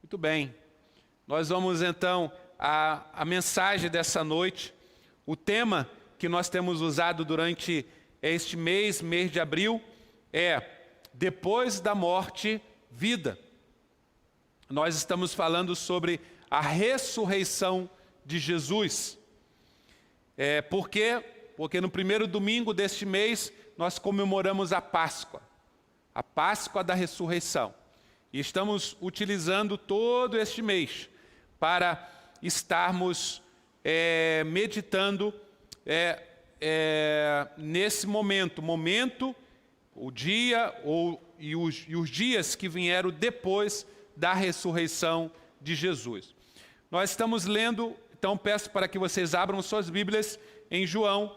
Muito bem, nós vamos então a mensagem dessa noite. O tema que nós temos usado durante este mês de abril, é depois da morte, vida. Nós estamos falando sobre a ressurreição de Jesus. Por quê? Porque no primeiro domingo deste mês nós comemoramos a Páscoa da ressurreição. E estamos utilizando todo este mês para estarmos meditando nesse momento, o dia e os dias que vieram depois da ressurreição de Jesus. Nós estamos lendo, então peço para que vocês abram suas Bíblias em João,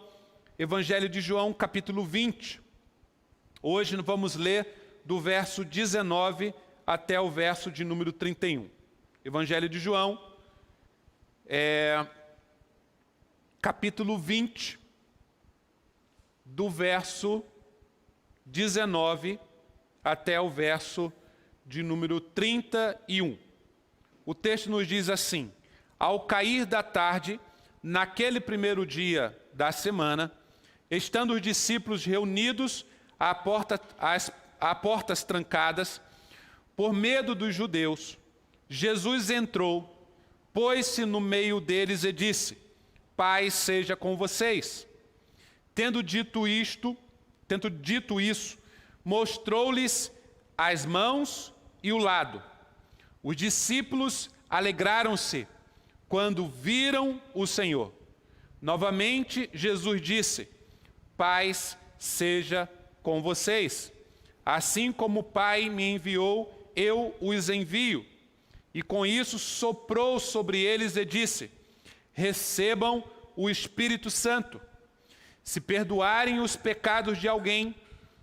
Evangelho de João, capítulo 20. Hoje nós vamos ler do verso 19 até o verso de número 31. Evangelho de João, capítulo 20, do verso 19 até o verso de número 31. O texto nos diz assim: ao cair da tarde, naquele primeiro dia da semana, estando os discípulos reunidos à portas trancadas, por medo dos judeus, Jesus entrou, pôs-se no meio deles e disse: paz seja com vocês. Tendo dito isso, mostrou-lhes as mãos e o lado. Os discípulos alegraram-se quando viram o Senhor. Novamente Jesus disse: paz seja com vocês. Assim como o Pai me enviou, eu os envio. E com isso soprou sobre eles e disse: recebam o Espírito Santo. Se perdoarem os pecados de alguém,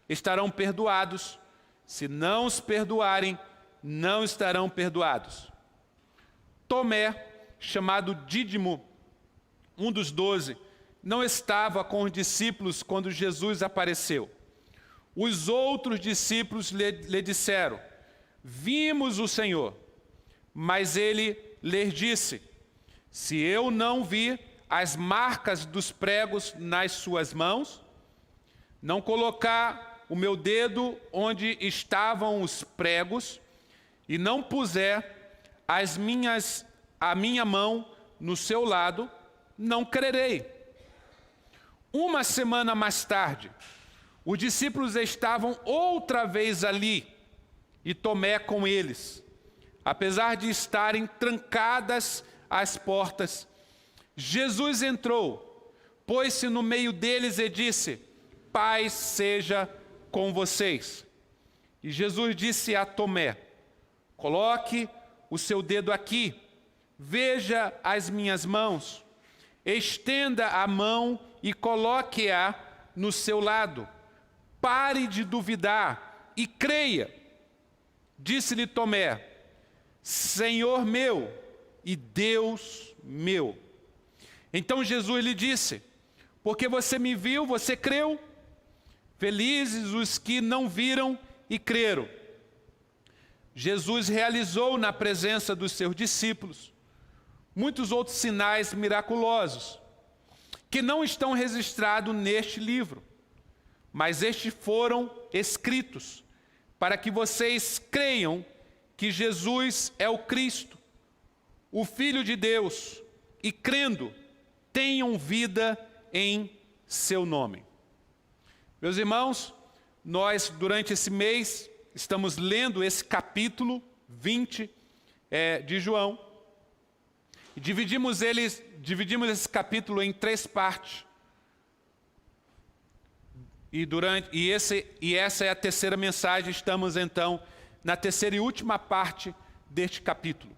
estarão perdoados. Se não os perdoarem, não estarão perdoados. Tomé, chamado Dídimo, um dos 12, não estava com os discípulos quando Jesus apareceu. Os outros discípulos lhe disseram: vimos o Senhor. Mas ele lhes disse: se eu não vir as marcas dos pregos nas suas mãos, não colocar o meu dedo onde estavam os pregos, e não puser a minha mão no seu lado, não crerei. Uma semana mais tarde, os discípulos estavam outra vez ali, e Tomé com eles. Apesar de estarem trancadas as portas, Jesus entrou, pôs-se no meio deles e disse: paz seja com vocês. E Jesus disse a Tomé: coloque o seu dedo aqui, veja as minhas mãos, estenda a mão e coloque-a no seu lado. Pare de duvidar e creia. Disse-lhe Tomé: Senhor meu e Deus meu. Então Jesus lhe disse: porque você me viu, você creu? Felizes os que não viram e creram. Jesus realizou na presença dos seus discípulos muitos outros sinais miraculosos, que não estão registrados neste livro, mas estes foram escritos para que vocês creiam que Jesus é o Cristo, o Filho de Deus, e crendo, tenham vida em seu nome. Meus irmãos, nós durante esse mês estamos lendo esse capítulo 20 de João. E dividimos esse capítulo em 3 partes. E essa é a terceira mensagem. Estamos então na terceira e última parte deste capítulo.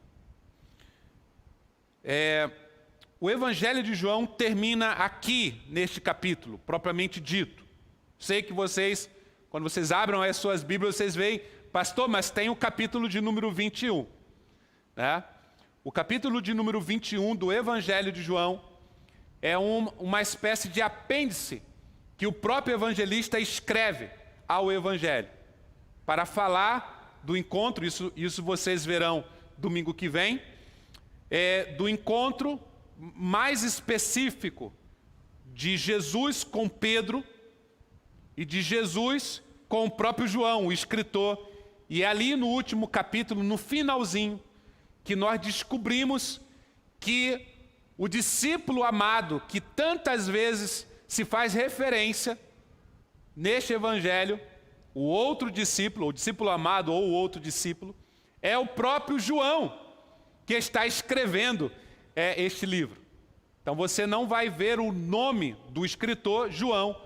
O Evangelho de João termina aqui neste capítulo, propriamente dito. Sei que vocês, quando vocês abram as suas Bíblias, vocês veem: pastor, mas tem o capítulo de número 21. Né? O capítulo de número 21 do Evangelho de João é uma espécie de apêndice que o próprio evangelista escreve ao Evangelho, para falar do encontro, isso vocês verão domingo que vem, do encontro mais específico de Jesus com Pedro e de Jesus com o próprio João, o escritor. E é ali no último capítulo, no finalzinho, que nós descobrimos que o discípulo amado, que tantas vezes se faz referência neste evangelho, o outro discípulo, o discípulo amado ou o outro discípulo, é o próprio João que está escrevendo este livro. Então você não vai ver o nome do escritor João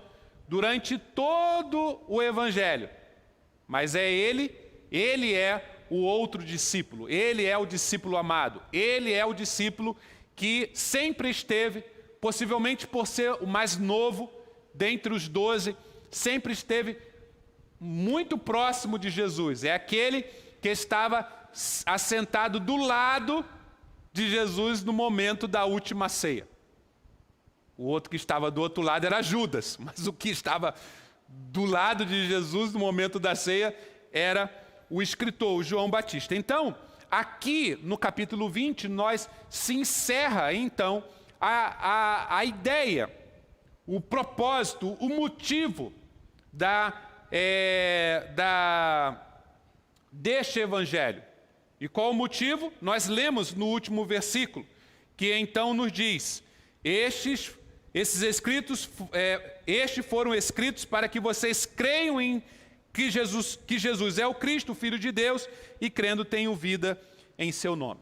durante todo o evangelho, mas é ele é o outro discípulo, ele é o discípulo amado, ele é o discípulo que sempre esteve, possivelmente por ser o mais novo dentre os 12, sempre esteve muito próximo de Jesus. É aquele que estava assentado do lado de Jesus no momento da última ceia. O outro que estava do outro lado era Judas, mas o que estava do lado de Jesus no momento da ceia era o escritor, o João Batista. Então, aqui no capítulo 20, se encerra então a ideia, o propósito, o motivo deste evangelho. E qual o motivo? Nós lemos no último versículo, que então nos diz: estes foram escritos para que vocês creiam em que Jesus é o Cristo, o Filho de Deus, e crendo tenham vida em seu nome.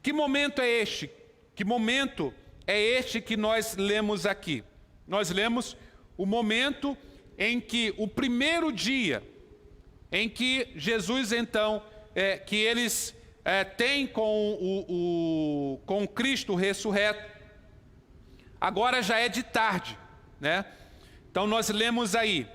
Que momento é este? Que momento é este que nós lemos aqui? Nós lemos o momento em que o primeiro dia em que Jesus então, que eles têm com o Cristo ressurreto, agora já é de tarde, né? Então nós lemos aí,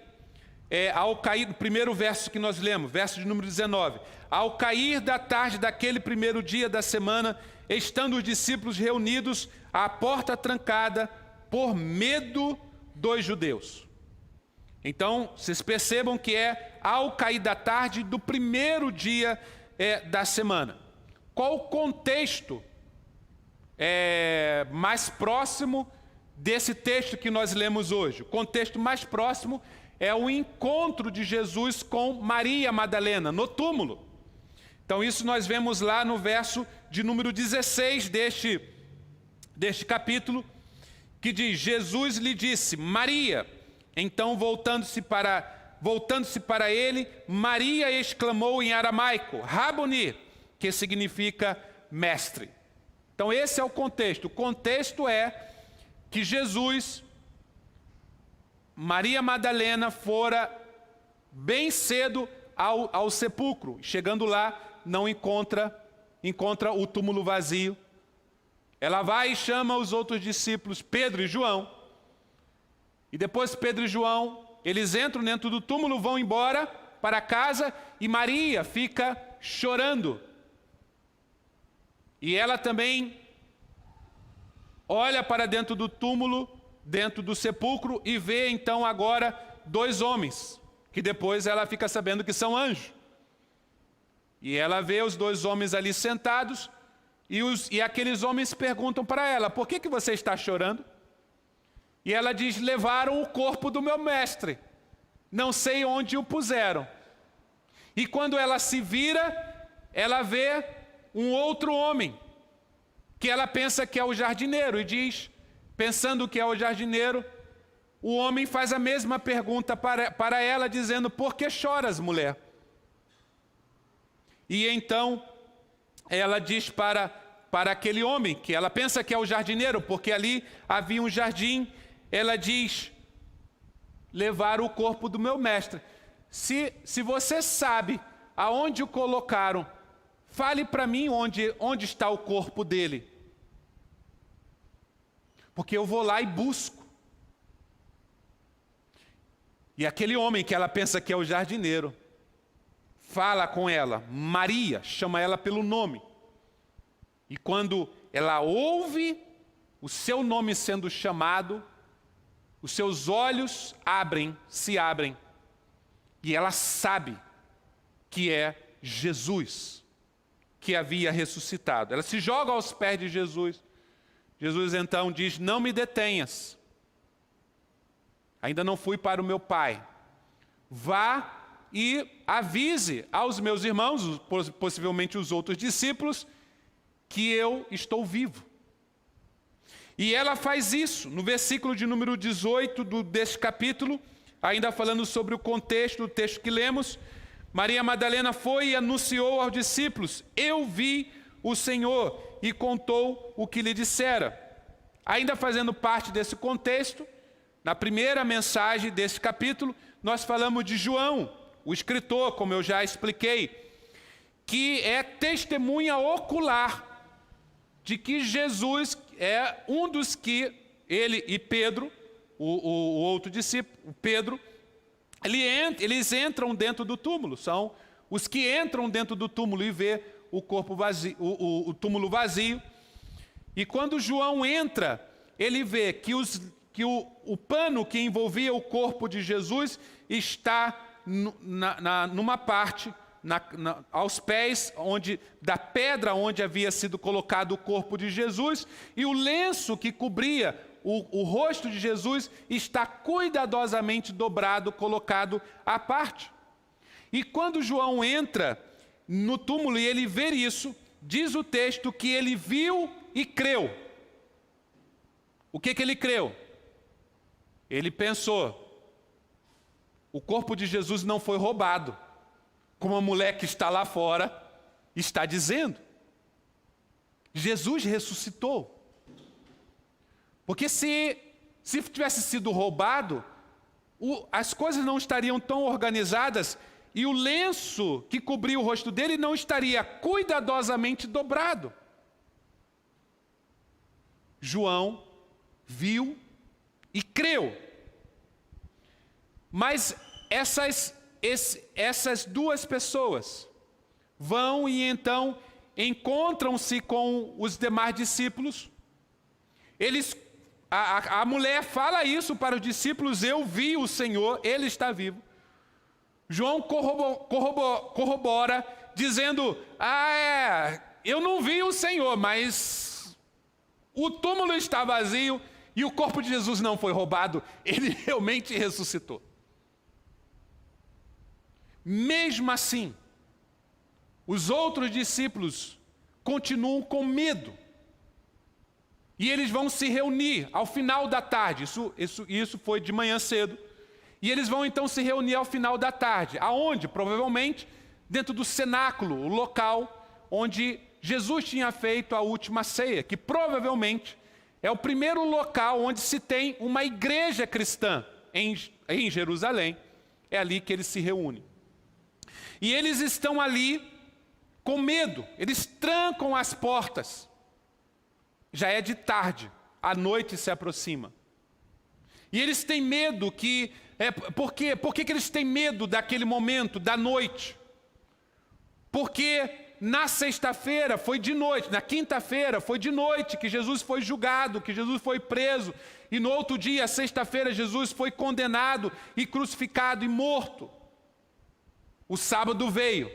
ao cair, o primeiro verso que nós lemos, verso de número 19, ao cair da tarde daquele primeiro dia da semana, estando os discípulos reunidos, à porta trancada, por medo dos judeus. Então, vocês percebam que é ao cair da tarde do primeiro dia da semana. Qual o contexto mais próximo desse texto que nós lemos hoje? O contexto mais próximo é o encontro de Jesus com Maria Madalena, no túmulo. Então isso nós vemos lá no verso de número 16 deste capítulo, que diz: Jesus lhe disse, Maria. Então voltando-se para ele, Maria exclamou em aramaico, Raboni, que significa mestre. Então esse é o contexto. O contexto é que Jesus, Maria Madalena, fora bem cedo ao sepulcro. Chegando lá, não encontra o túmulo vazio. Ela vai e chama os outros discípulos, Pedro e João. E depois Pedro e João, eles entram dentro do túmulo, vão embora para casa, e Maria fica chorando. E ela também olha para dentro do túmulo, dentro do sepulcro, e vê então agora 2 homens, que depois ela fica sabendo que são anjos. E ela vê os 2 homens ali sentados, e aqueles homens perguntam para ela, por que você está chorando? E ela diz, levaram o corpo do meu mestre, não sei onde o puseram. E quando ela se vira, ela vê um outro homem, que ela pensa que é o jardineiro, e diz, pensando que é o jardineiro, o homem faz a mesma pergunta para ela, dizendo, por que choras, mulher? E então ela diz para aquele homem, que ela pensa que é o jardineiro, porque ali havia um jardim, ela diz, levar o corpo do meu mestre. Se você sabe aonde o colocaram, fale para mim onde está o corpo dele. Porque eu vou lá e busco. E aquele homem que ela pensa que é o jardineiro, fala com ela, Maria, chama ela pelo nome. E quando ela ouve o seu nome sendo chamado, os seus olhos se abrem, e ela sabe que é Jesus. que havia ressuscitado. Ela se joga aos pés de Jesus. Jesus então diz: não me detenhas. Ainda não fui para o meu Pai. Vá e avise aos meus irmãos, possivelmente os outros discípulos, que eu estou vivo. E ela faz isso no versículo de número 18 deste capítulo, ainda falando sobre o contexto do texto que lemos. Maria Madalena foi e anunciou aos discípulos: eu vi o Senhor, e contou o que lhe dissera. Ainda fazendo parte desse contexto, na primeira mensagem desse capítulo, nós falamos de João, o escritor, como eu já expliquei, que é testemunha ocular de que Jesus é um dos que ele e Pedro, o outro discípulo, Pedro, eles entram dentro do túmulo. São os que entram dentro do túmulo e vê o corpo vazio, o túmulo vazio. E quando João entra, ele vê que o pano que envolvia o corpo de Jesus está numa parte, aos pés da pedra onde havia sido colocado o corpo de Jesus, e o lenço que cobria o rosto de Jesus está cuidadosamente dobrado, colocado à parte. E quando João entra no túmulo e ele vê isso, diz o texto que ele viu e creu. O que ele creu? Ele pensou: o corpo de Jesus não foi roubado, como a mulher que está lá fora está dizendo. Jesus ressuscitou. Porque se tivesse sido roubado, as coisas não estariam tão organizadas e o lenço que cobria o rosto dele não estaria cuidadosamente dobrado. João viu e creu. Mas essas duas pessoas vão e então encontram-se com os demais discípulos. A mulher fala isso para os discípulos: eu vi o Senhor, Ele está vivo. João corrobora, dizendo: eu não vi o Senhor, mas o túmulo está vazio e o corpo de Jesus não foi roubado, Ele realmente ressuscitou. Mesmo assim, os outros discípulos continuam com medo. E eles vão se reunir ao final da tarde. Isso foi de manhã cedo. E eles vão então se reunir ao final da tarde. Aonde? Provavelmente dentro do cenáculo, o local onde Jesus tinha feito a última ceia, que provavelmente é o primeiro local onde se tem uma igreja cristã em Jerusalém. É ali que eles se reúnem. E eles estão ali com medo, eles trancam as portas. Já é de tarde, a noite se aproxima. E eles têm medo por que eles têm medo daquele momento, da noite? Porque na sexta-feira foi de noite, na quinta-feira foi de noite que Jesus foi julgado, que Jesus foi preso. E no outro dia, sexta-feira, Jesus foi condenado e crucificado e morto. O sábado veio.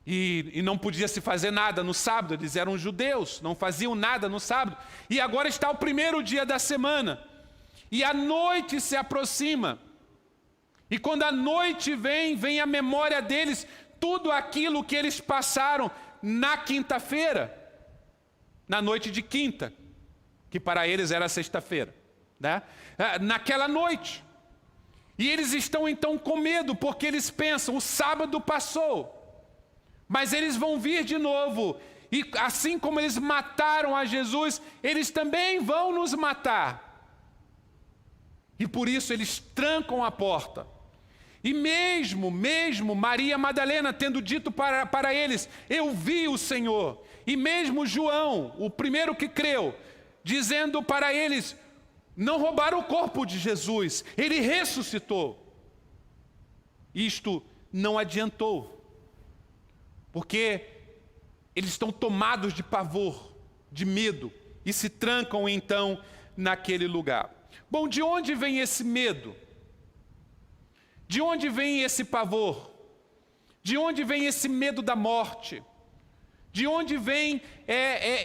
E não podia se fazer nada no sábado, eles eram judeus, não faziam nada no sábado. E agora está o primeiro dia da semana. E a noite se aproxima. E quando a noite vem a memória deles, tudo aquilo que eles passaram na quinta-feira, na noite de quinta, que para eles era sexta-feira, né? Naquela noite. E eles estão então com medo, porque eles pensam: o sábado passou, mas eles vão vir de novo, e assim como eles mataram a Jesus, eles também vão nos matar. E por isso eles trancam a porta. E mesmo Maria Madalena tendo dito para eles: eu vi o Senhor, e mesmo João, o primeiro que creu, dizendo para eles: não roubaram o corpo de Jesus, Ele ressuscitou. Isto não adiantou, porque eles estão tomados de pavor, de medo, e se trancam então naquele lugar. Bom, de onde vem esse medo? De onde vem esse pavor? De onde vem esse medo da morte? De onde vem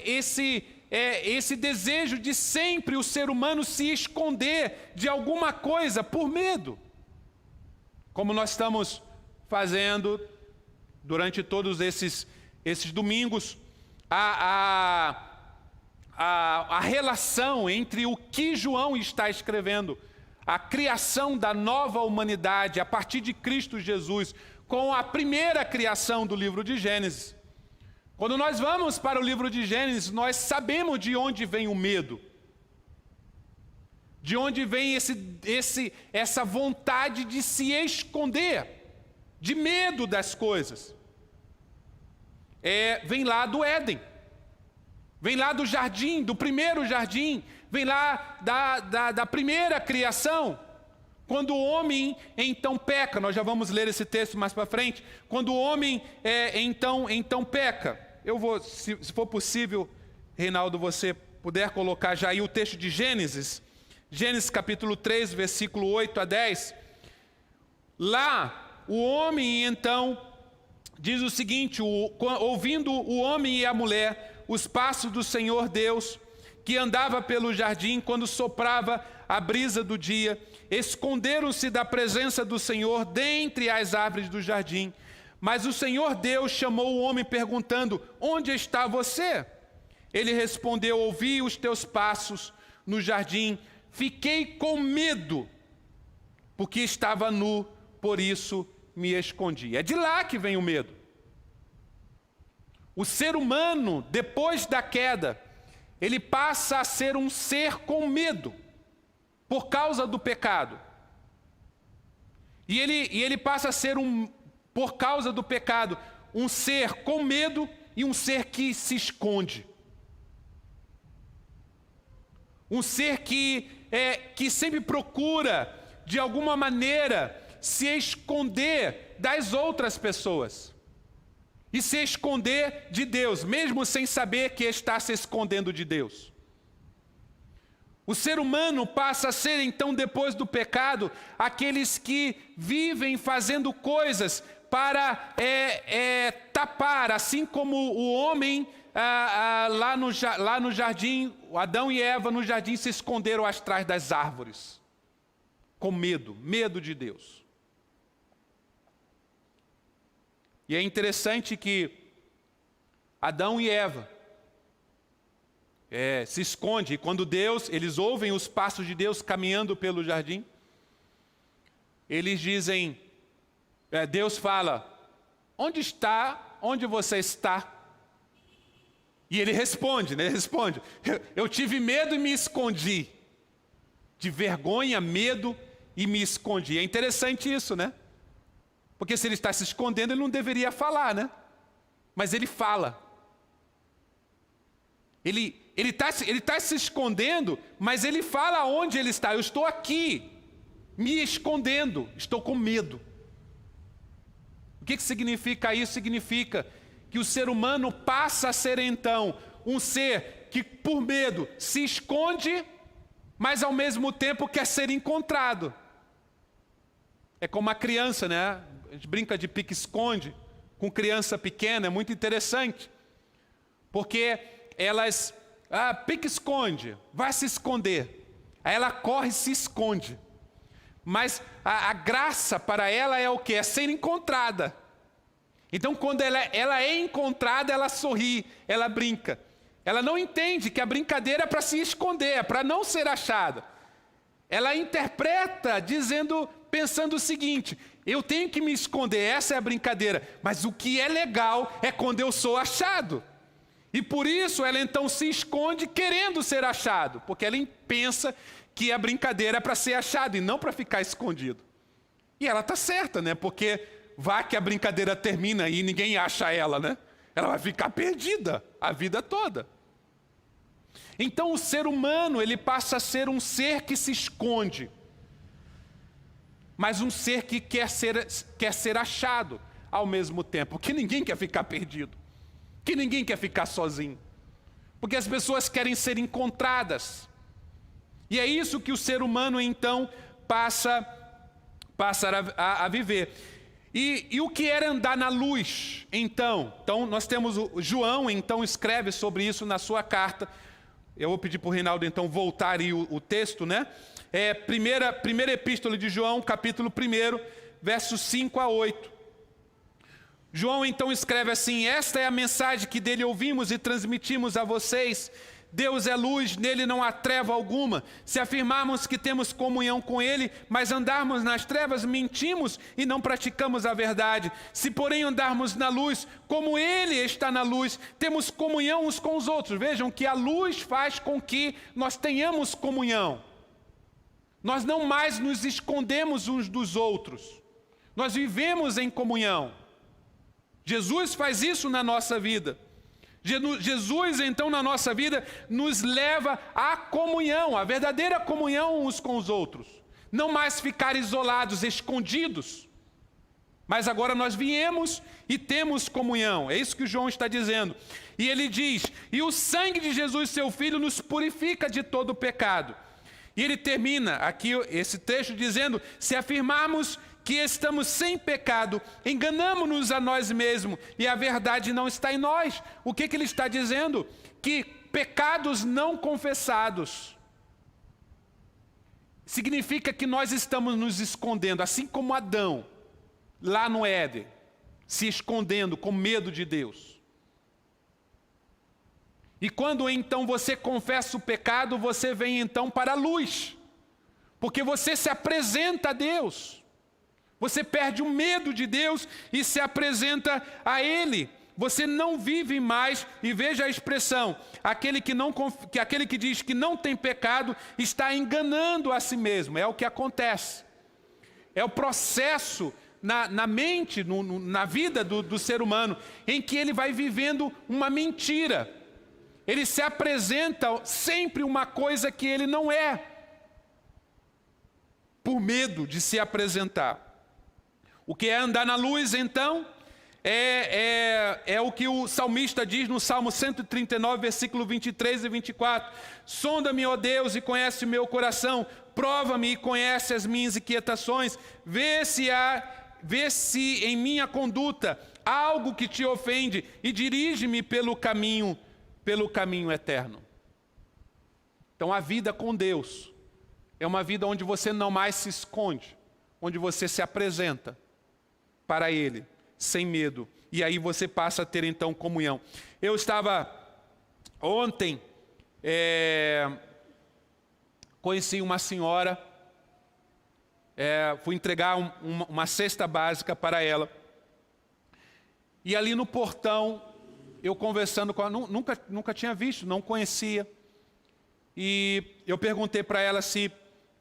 esse desejo de sempre o ser humano se esconder de alguma coisa por medo? Como nós estamos fazendo durante todos esses domingos, a relação entre o que João está escrevendo, a criação da nova humanidade a partir de Cristo Jesus, com a primeira criação do livro de Gênesis. Quando nós vamos para o livro de Gênesis, nós sabemos de onde vem o medo. De onde vem essa vontade de se esconder, de medo das coisas. Vem lá do Éden. Vem lá do jardim, do primeiro jardim. Vem lá da primeira criação. Quando o homem então peca, nós já vamos ler esse texto mais para frente. Quando o homem então peca. Eu vou, se for possível, Reinaldo, você puder colocar já aí o texto de Gênesis. Gênesis capítulo 3, versículo 8 a 10. Lá, o homem então diz o seguinte: ouvindo o homem e a mulher os passos do Senhor Deus, que andava pelo jardim quando soprava a brisa do dia, esconderam-se da presença do Senhor dentre as árvores do jardim. Mas o Senhor Deus chamou o homem perguntando: onde está você? Ele respondeu: ouvi os teus passos no jardim, fiquei com medo, porque estava nu, por isso me escondi. É de lá que vem o medo. O ser humano, depois da queda, ele passa a ser um ser com medo, por causa do pecado. E ele passa a ser, por causa do pecado, um ser com medo e um ser que se esconde. Um ser que sempre procura, de alguma maneira, se esconder das outras pessoas. E se esconder de Deus, mesmo sem saber que está se escondendo de Deus. O ser humano passa a ser, então, depois do pecado, aqueles que vivem fazendo coisas para tapar, assim como o homem lá no jardim, Adão e Eva no jardim se esconderam atrás das árvores, com medo de Deus. E é interessante que Adão e Eva se escondem, e quando eles ouvem os passos de Deus caminhando pelo jardim, eles dizem, Deus fala: onde você está? E ele responde, né? Eu tive medo e me escondi. De vergonha, medo e me escondi. É interessante isso, né? Porque se ele está se escondendo, ele não deveria falar, né? Mas ele fala. Ele está se escondendo, mas ele fala onde ele está. Eu estou aqui, me escondendo, estou com medo. O que significa isso? Significa que o ser humano passa a ser, então, um ser que, por medo, se esconde, mas ao mesmo tempo quer ser encontrado. É como a criança, né? A gente brinca de pique-esconde com criança pequena, é muito interessante. Porque elas, pique-esconde, vai se esconder. Aí ela corre e se esconde. Mas a graça para ela é o quê? É ser encontrada. Então, quando ela é encontrada, ela sorri, ela brinca. Ela não entende que a brincadeira é para se esconder, é para não ser achada. Ela interpreta pensando o seguinte: eu tenho que me esconder, essa é a brincadeira. Mas o que é legal é quando eu sou achado. E por isso ela então se esconde querendo ser achado, porque ela pensa que a brincadeira é para ser achado e não para ficar escondido. E ela está certa, né? Porque vai que a brincadeira termina e ninguém acha ela, né? Ela vai ficar perdida a vida toda. Então o ser humano, ele passa a ser um ser que se esconde, mas um ser que quer ser achado ao mesmo tempo, que ninguém quer ficar perdido, que ninguém quer ficar sozinho, porque as pessoas querem ser encontradas. E é isso que o ser humano então passa a viver. E o que era andar na luz, então? Então, nós temos João, então, escreve sobre isso na sua carta. Eu vou pedir para o Reinaldo, então, voltar aí o texto, né? Primeira epístola de João, capítulo 1, versos 5 a 8. João, então, escreve assim: esta é a mensagem que dele ouvimos e transmitimos a vocês. Deus é luz, nele não há treva alguma. Se afirmarmos que temos comunhão com ele, mas andarmos nas trevas, mentimos e não praticamos a verdade. Se, porém, andarmos na luz, como ele está na luz, temos comunhão uns com os outros. Vejam que a luz faz com que nós tenhamos comunhão. Nós não mais nos escondemos uns dos outros. Nós vivemos em comunhão. Jesus faz isso na nossa vida. Jesus, então, na nossa vida, nos leva à comunhão, à verdadeira comunhão uns com os outros. Não mais ficar isolados, escondidos. Mas agora nós viemos e temos comunhão. É isso que o João está dizendo. E ele diz: e o sangue de Jesus, seu Filho, nos purifica de todo o pecado. E ele termina aqui esse texto dizendo: se afirmarmos que estamos sem pecado, enganamo-nos a nós mesmos e a verdade não está em nós. O que ele está dizendo? Que pecados não confessados significa que nós estamos nos escondendo, assim como Adão, lá no Éden, se escondendo com medo de Deus. E quando então você confessa o pecado, você vem então para a luz, porque você se apresenta a Deus. Você perde o medo de Deus e se apresenta a Ele. Você não vive mais, e veja a expressão, aquele que diz que não tem pecado está enganando a si mesmo. É o que acontece. É o processo na mente, na vida do ser humano, em que ele vai vivendo uma mentira. Ele se apresenta sempre uma coisa que ele não é, por medo de se apresentar. O que é andar na luz, então, é o que o salmista diz no Salmo 139, versículo 23 e 24. Sonda-me, ó Deus, e conhece o meu coração. Prova-me e conhece as minhas inquietações. Vê se em minha conduta há algo que te ofende e dirige-me pelo caminho eterno. Então, a vida com Deus é uma vida onde você não mais se esconde, onde você se apresenta para Ele, sem medo. E aí você passa a ter então comunhão. Eu estava ontem, conheci uma senhora, fui entregar uma cesta básica para ela. E ali no portão, eu conversando com ela, nunca tinha visto, não conhecia. E eu perguntei para ela se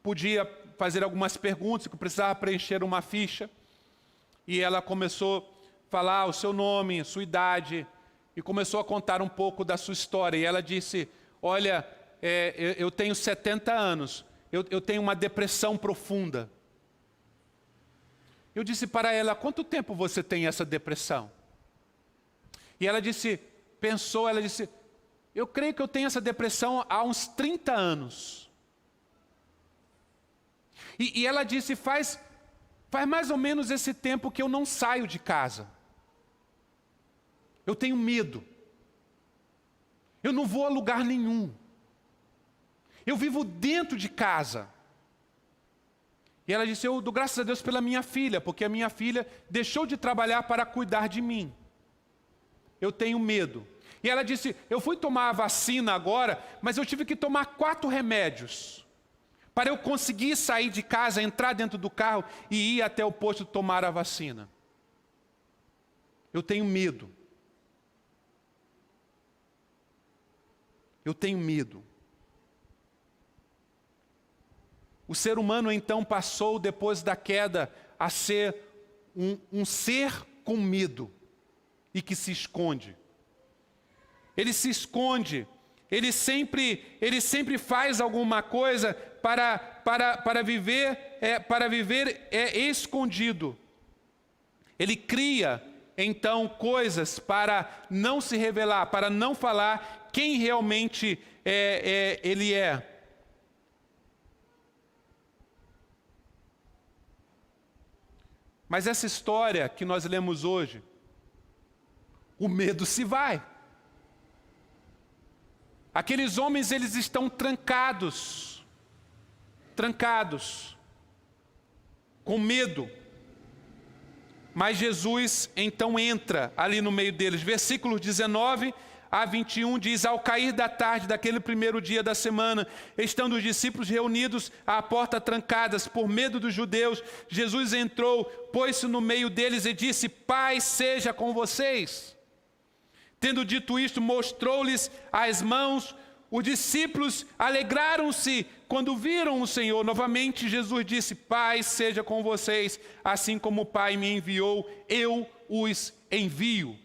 podia fazer algumas perguntas, que eu precisava preencher uma ficha. E ela começou a falar o seu nome, a sua idade, e começou a contar um pouco da sua história. E ela disse: olha, eu tenho 70 anos, eu tenho uma depressão profunda. Eu disse para ela: quanto tempo você tem essa depressão? E ela disse, ela disse: eu creio que eu tenho essa depressão há uns 30 anos. E ela disse, faz mais ou menos esse tempo que eu não saio de casa. Eu tenho medo. Eu não vou a lugar nenhum. Eu vivo dentro de casa. E ela disse, eu dou graças a Deus pela minha filha, porque a minha filha deixou de trabalhar para cuidar de mim. Eu tenho medo. E ela disse, eu fui tomar a vacina agora, mas eu tive que tomar 4 remédios. Para eu conseguir sair de casa, entrar dentro do carro e ir até o posto tomar a vacina. Eu tenho medo. Eu tenho medo. O ser humano então passou, depois da queda, a ser um ser com medo e que se esconde. Ele se esconde. Ele sempre faz alguma coisa para viver escondido. Ele cria, então, coisas para não se revelar, para não falar quem realmente ele é. Mas essa história que nós lemos hoje, o medo se vai. Aqueles homens, eles estão trancados, com medo. Mas Jesus então entra ali no meio deles. Versículos 19 a 21 diz: ao cair da tarde daquele primeiro dia da semana, estando os discípulos reunidos à porta trancadas por medo dos judeus, Jesus entrou, pôs-se no meio deles e disse: paz seja com vocês. Tendo dito isto, mostrou-lhes as mãos. Os discípulos alegraram-se quando viram o Senhor. Novamente Jesus disse: paz seja com vocês, assim como o Pai me enviou, eu os envio.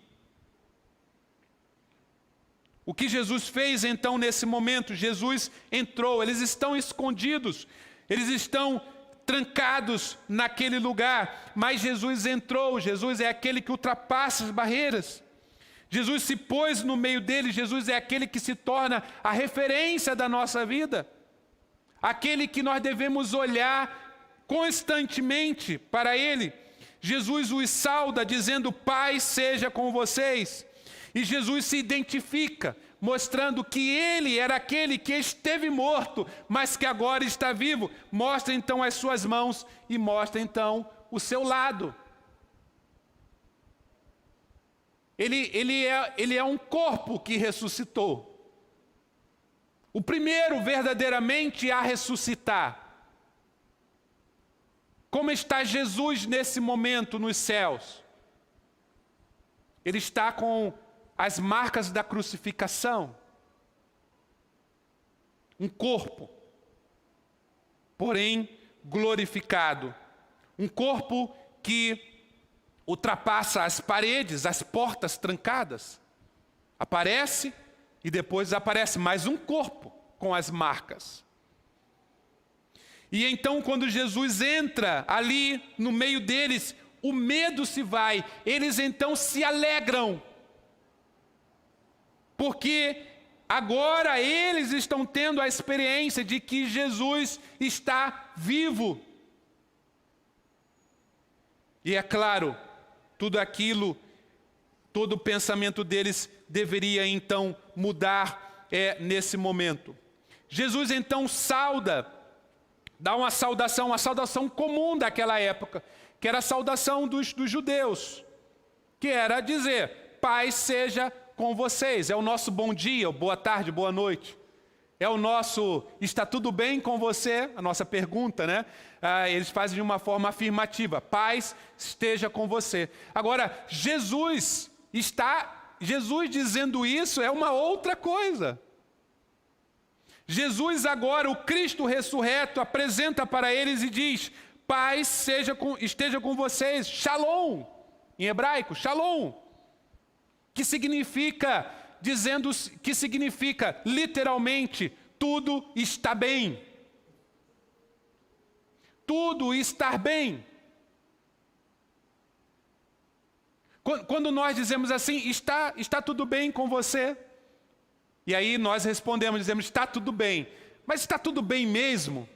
O que Jesus fez então nesse momento? Jesus entrou, eles estão escondidos, eles estão trancados naquele lugar, mas Jesus entrou. Jesus é aquele que ultrapassa as barreiras. Jesus se pôs no meio deles. Jesus é aquele que se torna a referência da nossa vida, aquele que nós devemos olhar constantemente para Ele. Jesus os sauda dizendo: paz seja com vocês. E Jesus se identifica, mostrando que Ele era aquele que esteve morto, mas que agora está vivo. Mostra então as suas mãos e mostra então o seu lado. Ele é um corpo que ressuscitou. O primeiro verdadeiramente a ressuscitar. Como está Jesus nesse momento nos céus? Ele está com as marcas da crucificação. Um corpo, porém glorificado. Um corpo que ultrapassa as paredes, as portas trancadas. Aparece e depois aparece mais um corpo com as marcas. E então, quando Jesus entra ali no meio deles, o medo se vai. Eles então se alegram, porque agora eles estão tendo a experiência de que Jesus está vivo. E é claro, tudo o pensamento deles deveria então mudar nesse momento. Jesus então sauda, dá uma saudação comum daquela época, que era a saudação dos judeus, que era dizer: paz seja com vocês. É o nosso bom dia, boa tarde, boa noite. É o nosso está tudo bem com você, a nossa pergunta, né? Eles fazem de uma forma afirmativa: paz esteja com você. Agora, Jesus dizendo isso é uma outra coisa. Jesus agora, o Cristo ressurreto, apresenta para eles e diz: paz esteja com vocês. Shalom, em hebraico, shalom, que significa literalmente tudo está bem. Tudo está bem. Quando nós dizemos assim: está tudo bem com você? E aí nós dizemos: está tudo bem. Mas está tudo bem mesmo?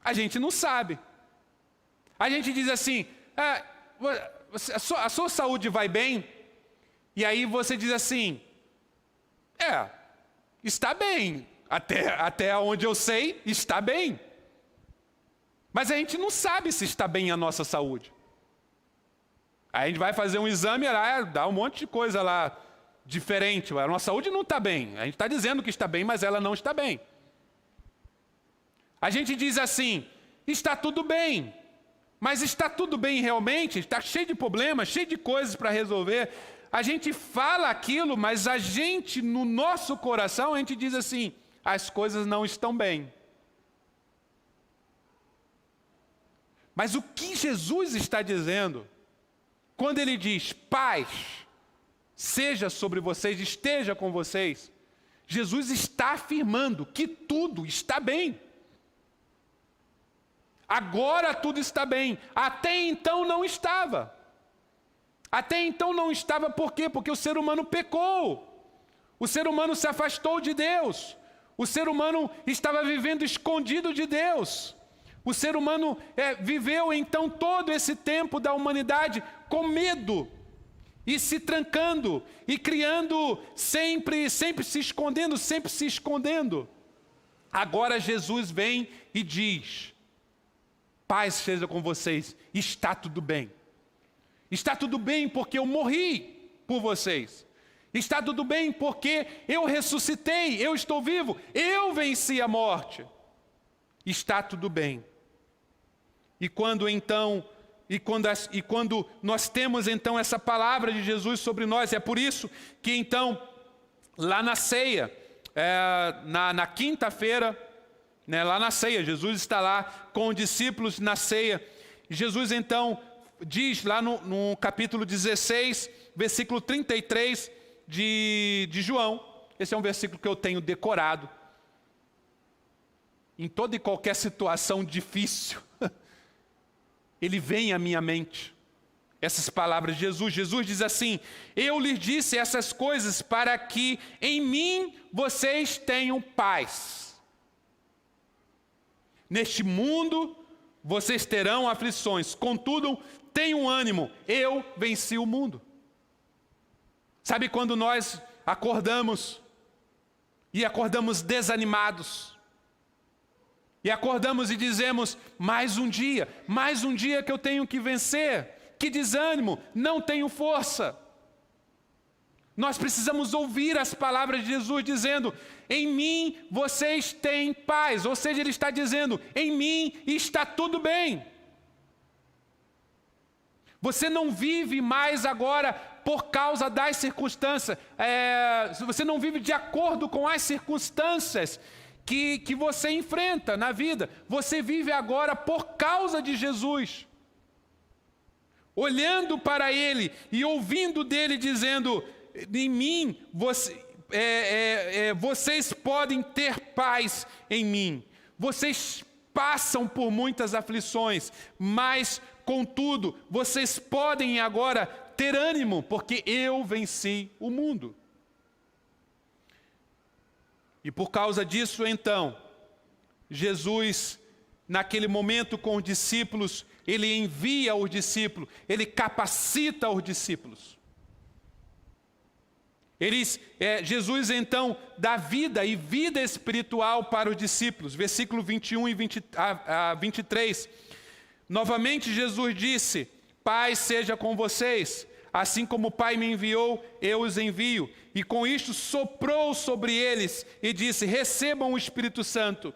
A gente não sabe. A gente diz assim: a sua saúde vai bem? E aí você diz assim: está bem. Até onde eu sei, está bem. Mas a gente não sabe se está bem a nossa saúde. Aí a gente vai fazer um exame lá, dá um monte de coisa lá diferente. A nossa saúde não está bem. A gente está dizendo que está bem, mas ela não está bem. A gente diz assim: está tudo bem. Mas está tudo bem realmente? Está cheio de problemas, cheio de coisas para resolver. A gente fala aquilo, mas a gente, no nosso coração, a gente diz assim: as coisas não estão bem. Mas o que Jesus está dizendo, quando Ele diz: paz seja sobre vocês, esteja com vocês, Jesus está afirmando que tudo está bem. Agora tudo está bem. Até então não estava. Até então não estava por quê? Porque o ser humano pecou. O ser humano se afastou de Deus. O ser humano estava vivendo escondido de Deus. O ser humano viveu então todo esse tempo da humanidade com medo, e se trancando, e criando, sempre se escondendo. Agora Jesus vem e diz: paz seja com vocês, está tudo bem. Está tudo bem porque eu morri por vocês. Está tudo bem porque eu ressuscitei, eu estou vivo, eu venci a morte. Está tudo bem. E quando nós temos então essa palavra de Jesus sobre nós, é por isso que então, lá na ceia, na quinta-feira, né, lá na ceia, Jesus está lá com os discípulos na ceia. Jesus então diz lá no capítulo 16, versículo 33 de João, esse é um versículo que eu tenho decorado, em toda e qualquer situação difícil, ele vem à minha mente, essas palavras de Jesus. Jesus diz assim: eu lhes disse essas coisas para que em mim vocês tenham paz. Neste mundo vocês terão aflições, contudo, tenham ânimo, eu venci o mundo. Sabe quando nós acordamos desanimados, e acordamos e dizemos: mais um dia que eu tenho que vencer, que desânimo, não tenho força. Nós precisamos ouvir as palavras de Jesus dizendo: em mim vocês têm paz, ou seja, Ele está dizendo: em mim está tudo bem. Você não vive mais agora por causa das circunstâncias, você não vive de acordo com as circunstâncias que você enfrenta na vida. Você vive agora por causa de Jesus, olhando para Ele e ouvindo dEle dizendo: em mim vocês podem ter paz em mim. Vocês passam por muitas aflições, mas contudo vocês podem agora ter ânimo, porque eu venci o mundo. E por causa disso, então, Jesus, naquele momento com os discípulos, Ele envia os discípulos, Ele capacita os discípulos. Jesus, então, dá vida e vida espiritual para os discípulos. Versículo 21 e 23. Novamente Jesus disse: paz seja com vocês. Assim como o Pai me enviou, eu os envio. E com isto soprou sobre eles e disse: recebam o Espírito Santo.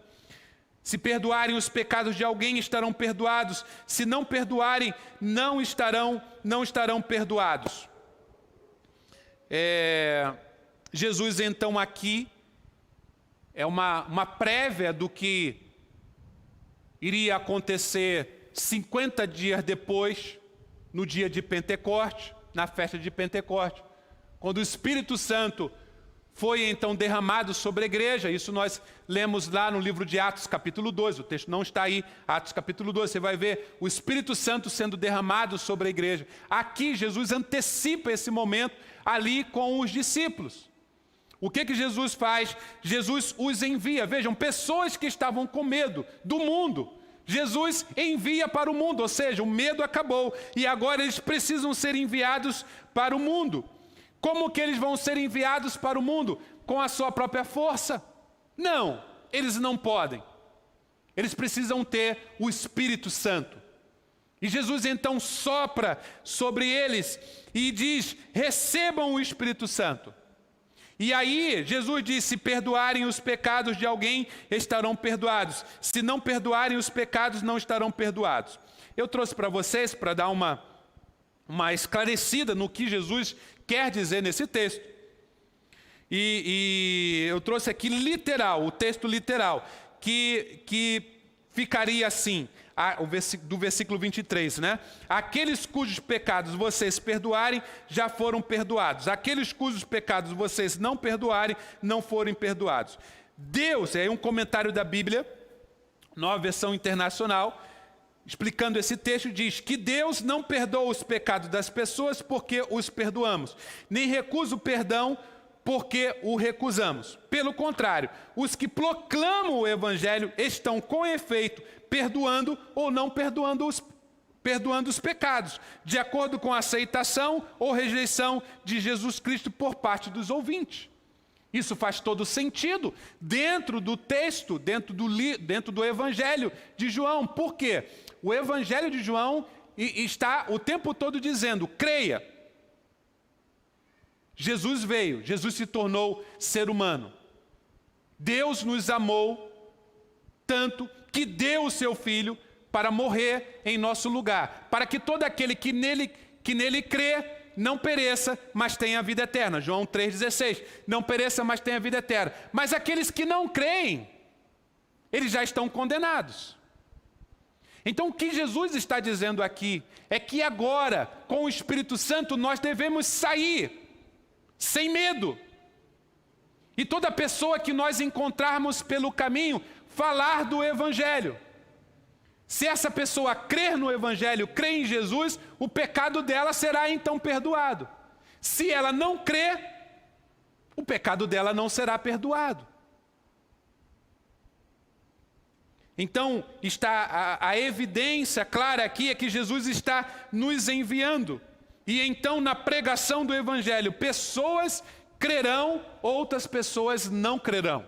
Se perdoarem os pecados de alguém, estarão perdoados. Se não perdoarem, não estarão perdoados. Jesus então aqui é uma prévia do que iria acontecer 50 dias depois, no dia de Pentecostes, na festa de Pentecostes, quando o Espírito Santo foi então derramado sobre a igreja. Isso nós lemos lá no livro de Atos capítulo 2, o texto não está aí, Atos capítulo 2, você vai ver o Espírito Santo sendo derramado sobre a igreja. Aqui Jesus antecipa esse momento ali com os discípulos. O que Jesus faz? Jesus os envia. Vejam, pessoas que estavam com medo do mundo, Jesus envia para o mundo, ou seja, o medo acabou e agora eles precisam ser enviados para o mundo. Como que eles vão ser enviados para o mundo? Com a sua própria força? Não, eles não podem. Eles precisam ter o Espírito Santo. E Jesus então sopra sobre eles e diz: recebam o Espírito Santo. E aí Jesus diz: se perdoarem os pecados de alguém, estarão perdoados. Se não perdoarem os pecados, não estarão perdoados. Eu trouxe para vocês, para dar uma esclarecida no que Jesus quer dizer nesse texto. E eu trouxe aqui literal, o texto literal, que ficaria assim, do versículo 23, né? Aqueles cujos pecados vocês perdoarem, já foram perdoados. Aqueles cujos pecados vocês não perdoarem, não forem perdoados. Deus, é um comentário da Bíblia, Nova Versão Internacional, explicando esse texto, diz que Deus não perdoa os pecados das pessoas porque os perdoamos, nem recusa o perdão porque o recusamos. Pelo contrário, os que proclamam o evangelho estão, com efeito, perdoando ou não perdoando os pecados, de acordo com a aceitação ou rejeição de Jesus Cristo por parte dos ouvintes. Isso faz todo sentido dentro do texto, dentro do Evangelho de João. Por quê? O Evangelho de João está o tempo todo dizendo, creia. Jesus veio, Jesus se tornou ser humano. Deus nos amou tanto que deu o seu Filho para morrer em nosso lugar, para que todo aquele que nele crê não pereça, mas tenha a vida eterna. João 3,16. Não pereça, mas tenha a vida eterna. Mas aqueles que não creem, eles já estão condenados. Então o que Jesus está dizendo aqui é que agora, com o Espírito Santo, nós devemos sair sem medo. E toda pessoa que nós encontrarmos pelo caminho, falar do Evangelho. Se essa pessoa crer no Evangelho, crer em Jesus, o pecado dela será então perdoado. Se ela não crer, o pecado dela não será perdoado. Então, está a evidência clara aqui é que Jesus está nos enviando. E então, na pregação do Evangelho, pessoas crerão, outras pessoas não crerão.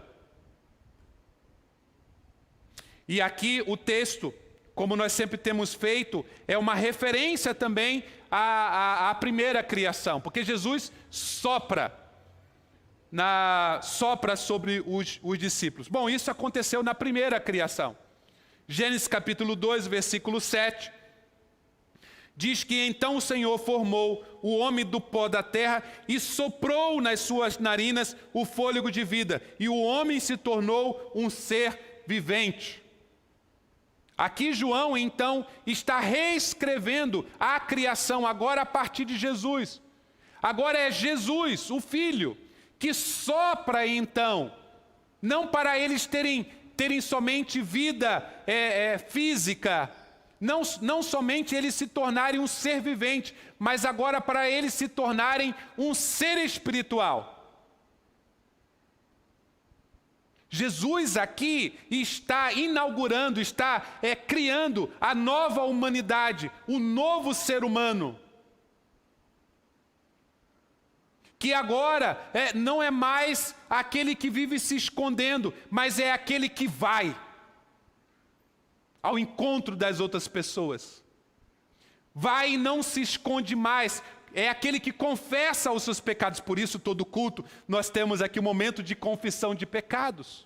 E aqui o texto, como nós sempre temos feito, é uma referência também à primeira criação, porque Jesus sopra sobre os discípulos. Bom, isso aconteceu na primeira criação. Gênesis capítulo 2, versículo 7, diz que então o Senhor formou o homem do pó da terra e soprou nas suas narinas o fôlego de vida, e o homem se tornou um ser vivente. Aqui João, então, está reescrevendo a criação, agora a partir de Jesus. Agora é Jesus, o Filho, que sopra, então, não para eles terem somente vida física, não somente eles se tornarem um ser vivente, mas agora para eles se tornarem um ser espiritual. Jesus aqui está inaugurando, está criando a nova humanidade, o novo ser humano. Que agora não é mais aquele que vive se escondendo, mas é aquele que vai ao encontro das outras pessoas. Vai e não se esconde mais. É aquele que confessa os seus pecados. Por isso, todo culto, nós temos aqui um momento de confissão de pecados.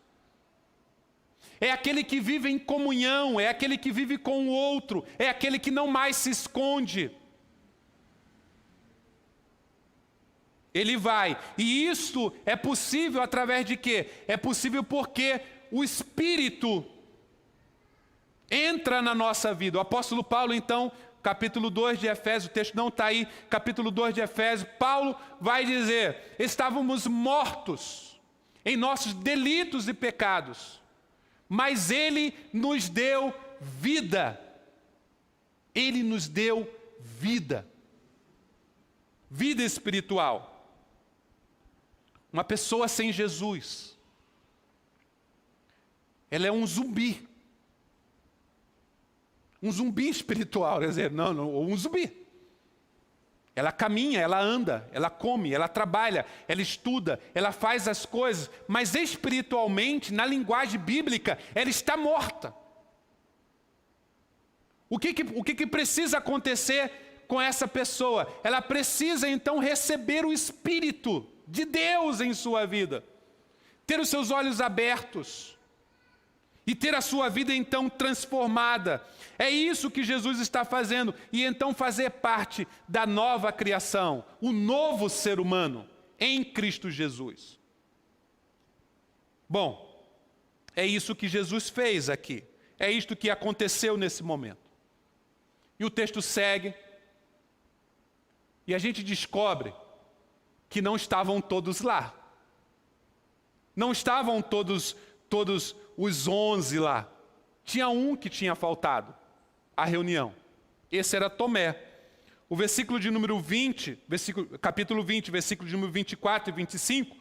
É aquele que vive em comunhão, é aquele que vive com o outro, é aquele que não mais se esconde. Ele vai. E isso é possível através de quê? É possível porque o Espírito entra na nossa vida. O apóstolo Paulo, então, capítulo 2 de Efésios, o texto não está aí, capítulo 2 de Efésios, Paulo vai dizer, estávamos mortos em nossos delitos e pecados, mas Ele nos deu vida. Ele nos deu vida. Vida espiritual. Uma pessoa sem Jesus, ela é um zumbi. Um zumbi espiritual, quer dizer, um zumbi. Ela caminha, ela anda, ela come, ela trabalha, ela estuda, ela faz as coisas, mas espiritualmente, na linguagem bíblica, ela está morta. O que precisa acontecer com essa pessoa? Ela precisa então receber o Espírito de Deus em sua vida, ter os seus olhos abertos e ter a sua vida então transformada. É isso que Jesus está fazendo, e então fazer parte da nova criação, o novo ser humano em Cristo Jesus. Bom, é isso que Jesus fez aqui, é isto que aconteceu nesse momento. E o texto segue, e a gente descobre que não estavam todos lá. Não estavam todos os 11 lá. Tinha um que tinha faltado à reunião. Esse era Tomé. O versículo de número 20, capítulo 20, versículo de número 24 e 25,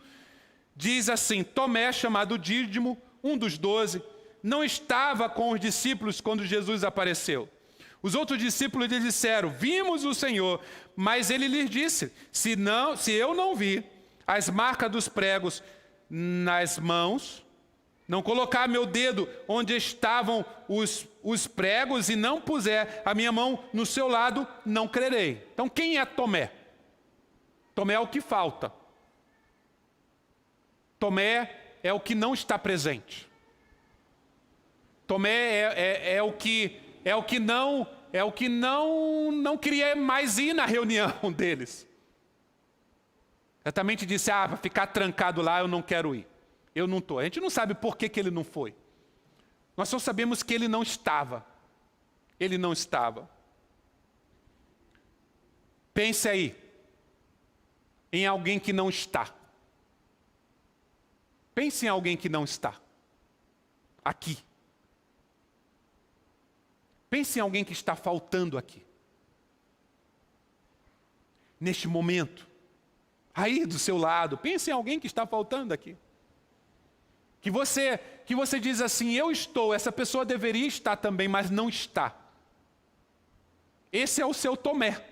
diz assim: Tomé, chamado Dídimo, um dos 12, não estava com os discípulos quando Jesus apareceu. Os outros discípulos lhe disseram: vimos o Senhor. Mas ele lhes disse: se eu não vi as marcas dos pregos nas mãos, não colocar meu dedo onde estavam os pregos e não puser a minha mão no seu lado, não crerei. Então quem é Tomé? Tomé é o que falta. Tomé é o que não está presente. Tomé é o que não queria mais ir na reunião deles. Exatamente disse: para ficar trancado lá eu não quero ir. Eu não estou. A gente não sabe por que ele não foi. Nós só sabemos que ele não estava. Ele não estava. Pense aí em alguém que não está. Pense em alguém que não está aqui. Pense em alguém que está faltando aqui. Neste momento. Aí do seu lado. Pense em alguém que está faltando aqui. Que você diz assim: eu estou, essa pessoa deveria estar também, mas não está. Esse é o seu Tomé.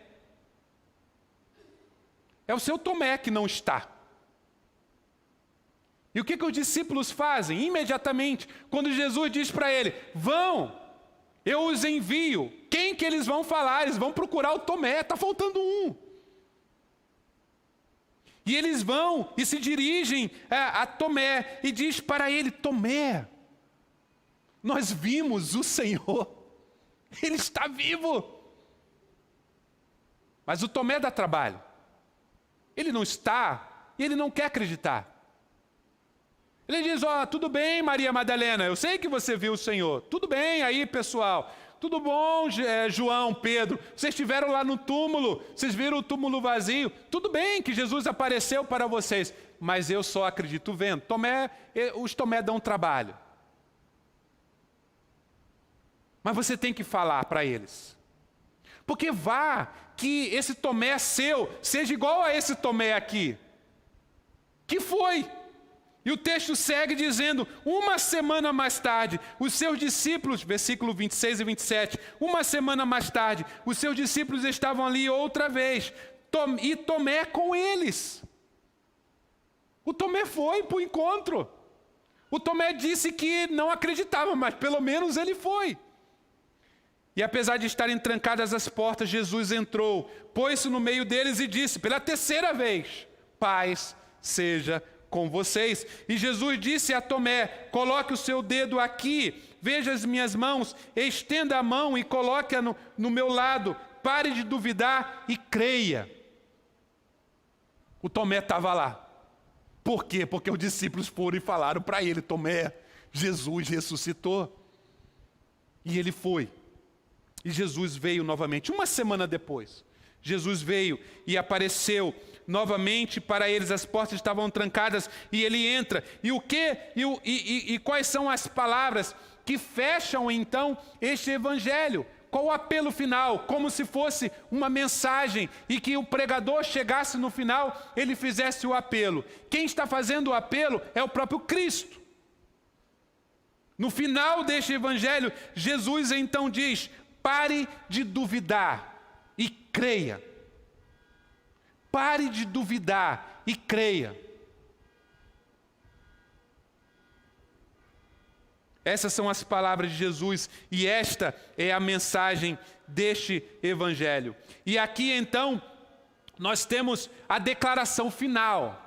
É o seu Tomé que não está. E o que os discípulos fazem? Imediatamente, quando Jesus diz para ele: vão, eu os envio. Quem que eles vão falar? Eles vão procurar o Tomé, está faltando um. E eles vão e se dirigem a Tomé e diz para ele: Tomé, nós vimos o Senhor, Ele está vivo. Mas o Tomé dá trabalho. Ele não está e ele não quer acreditar. Ele diz: tudo bem, Maria Madalena, eu sei que você viu o Senhor. Tudo bem aí, pessoal. Tudo bom, João, Pedro? Vocês estiveram lá no túmulo, vocês viram o túmulo vazio. Tudo bem que Jesus apareceu para vocês, mas eu só acredito vendo. Os Tomé dão trabalho. Mas você tem que falar para eles. Porque vá que esse Tomé seu seja igual a esse Tomé aqui. Que foi? E o texto segue dizendo: uma semana mais tarde, os seus discípulos, versículo 26 e 27, uma semana mais tarde, os seus discípulos estavam ali outra vez, e Tomé com eles. O Tomé foi para o encontro. O Tomé disse que não acreditava, mas pelo menos ele foi. E apesar de estarem trancadas as portas, Jesus entrou, pôs-se no meio deles e disse, pela terceira vez: paz seja com vocês. E Jesus disse a Tomé: coloque o seu dedo aqui, veja as minhas mãos, estenda a mão e coloque-a no meu lado, pare de duvidar e creia. O Tomé estava lá. Por quê? Porque os discípulos foram e falaram para ele: Tomé, Jesus ressuscitou. E ele foi. E Jesus veio novamente. Uma semana depois, Jesus veio e apareceu novamente para eles. As portas estavam trancadas e ele entra. E o que? E quais são as palavras que fecham então este evangelho? Qual o apelo final? Como se fosse uma mensagem e que o pregador chegasse no final, ele fizesse o apelo. Quem está fazendo o apelo é o próprio Cristo. No final deste evangelho, Jesus então diz: pare de duvidar e creia. Pare de duvidar e creia. Essas são as palavras de Jesus e esta é a mensagem deste evangelho. E aqui então nós temos a declaração final.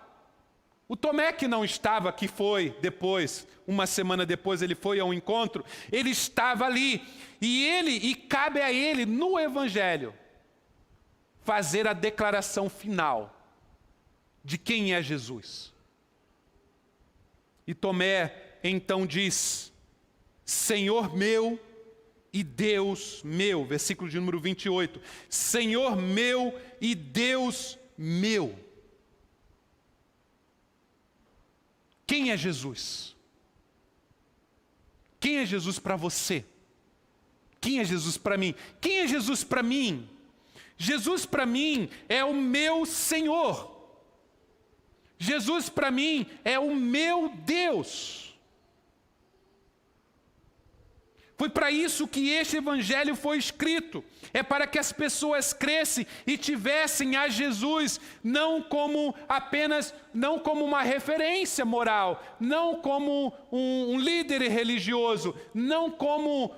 O Tomé que não estava, que foi depois, uma semana depois ele foi ao encontro, ele estava ali. E cabe a ele no evangelho fazer a declaração final de quem é Jesus. E Tomé então diz: Senhor meu e Deus meu. Versículo de número 28. Senhor meu e Deus meu. Quem é Jesus? Quem é Jesus para você? Quem é Jesus para mim? Quem é Jesus para mim? Jesus para mim é o meu Senhor. Jesus para mim é o meu Deus. Foi para isso que este evangelho foi escrito. É para que as pessoas crescem e tivessem a Jesus não como uma referência moral, não como um líder religioso, não como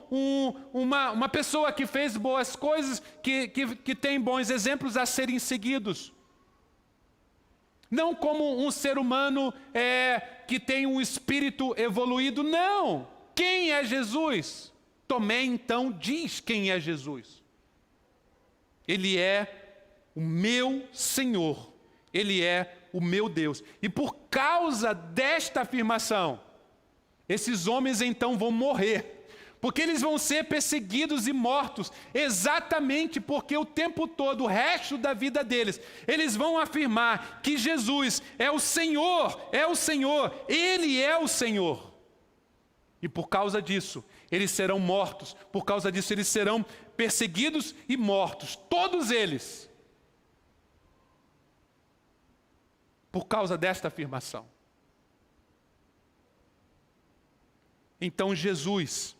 uma pessoa que fez boas coisas, que tem bons exemplos a serem seguidos. Não como um ser humano que tem um espírito evoluído, não. Quem é Jesus? Tomé então diz quem é Jesus. Ele é o meu Senhor, Ele é o meu Deus. E por causa desta afirmação, esses homens então vão morrer, porque eles vão ser perseguidos e mortos, exatamente porque o tempo todo, o resto da vida deles, eles vão afirmar que Jesus é o Senhor, Ele é o Senhor. E por causa disso, eles serão mortos. Por causa disso, eles serão perseguidos e mortos. Todos eles. Por causa desta afirmação. Então Jesus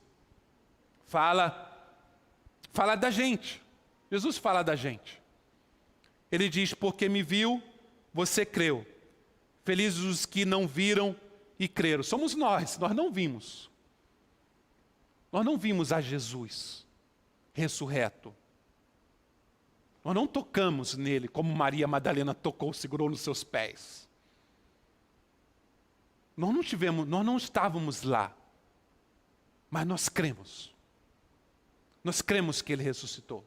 fala da gente. Jesus fala da gente. Ele diz, porque me viu, você creu. Felizes os que não viram e creram. Somos nós não vimos. Nós não vimos a Jesus ressurreto. Nós não tocamos nele como Maria Madalena tocou, segurou nos seus pés. Nós não estávamos lá. Mas nós cremos. Nós cremos que ele ressuscitou.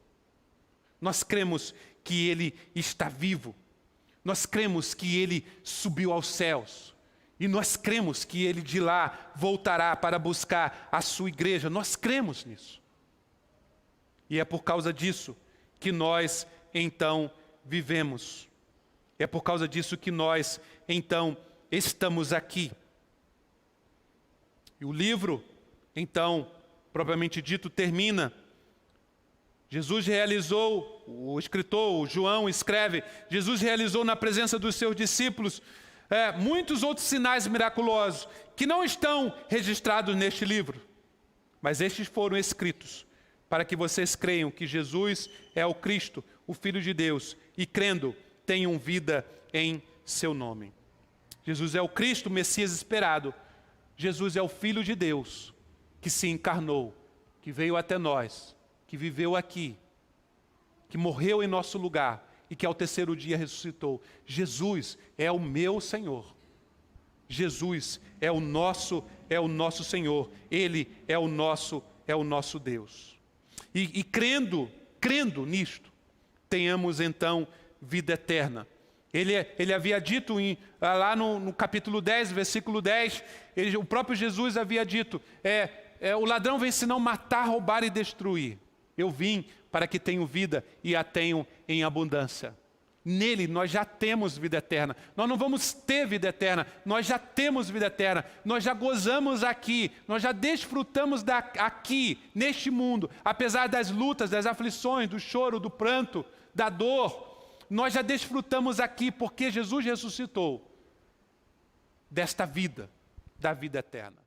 Nós cremos que ele está vivo. Nós cremos que ele subiu aos céus. E nós cremos que ele de lá voltará para buscar a sua igreja. Nós cremos nisso. E é por causa disso que nós, então, vivemos. É por causa disso que nós, então, estamos aqui. E o livro, então, propriamente dito, termina. Jesus realizou, o escritor, o João, escreve, Jesus realizou na presença dos seus discípulos muitos outros sinais miraculosos que não estão registrados neste livro, mas estes foram escritos para que vocês creiam que Jesus é o Cristo, o Filho de Deus, e crendo, tenham vida em seu nome. Jesus é o Cristo, o Messias esperado. Jesus é o Filho de Deus, que se encarnou, que veio até nós, que viveu aqui, que morreu em nosso lugar, e que ao terceiro dia ressuscitou. Jesus é o meu Senhor. Jesus é o nosso Senhor. Ele é o nosso Deus. E crendo nisto, tenhamos então vida eterna. Ele havia dito lá no capítulo 10, versículo 10, o próprio Jesus havia dito, o ladrão vem senão matar, roubar e destruir. Eu vim para que tenham vida e a tenham em abundância. Nele nós já temos vida eterna. Nós não vamos ter vida eterna, nós já temos vida eterna. Nós já gozamos aqui, nós já desfrutamos aqui, neste mundo. Apesar das lutas, das aflições, do choro, do pranto, da dor, nós já desfrutamos aqui, porque Jesus ressuscitou desta vida, da vida eterna.